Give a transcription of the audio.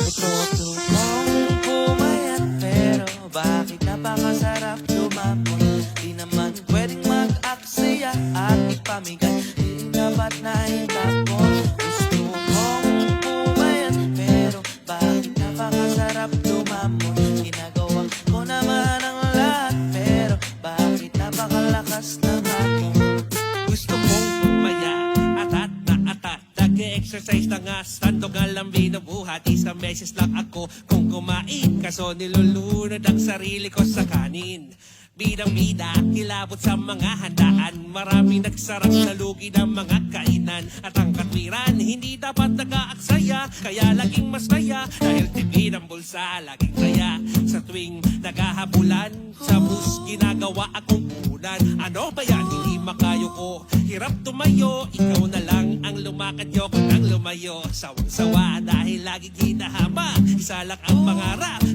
Gusto kong pumayat pero bakit napakasarap lumapon? Di naman pwedeng mag-aksaya at ipamigay, di rin dapat na itapon. Gusto kong pumayat pero bakit napakasarap lumapon? Ginagawa ko naman ang lahat pero bakit napakalakas ng hapon? Gusto kong pumaya, atat na atat. Nag-exercise na nga, stando nga lang binubuhat. Isang beses lang ako kung kumain, kaso nilulunod ang sarili ko sa kanin. Bidang-bida, kilabot sa mga handaan. Maraming nagsarap na lugi ng mga kainan. At ang katwiran, hindi dapat nag-aaksaya. Kaya laging masaya, dahil TV ng bulsa, laging kaya. Sa tuwing naghahabulan, sa bus ginagawa akong punan. Ano ba yan, hindi makayo ko? Hirap tumayo, ikaw na lang ang lumakad, yoko nang lumayo. Sawang-sawa dahil laging hinahama, isa lang ang pangarap.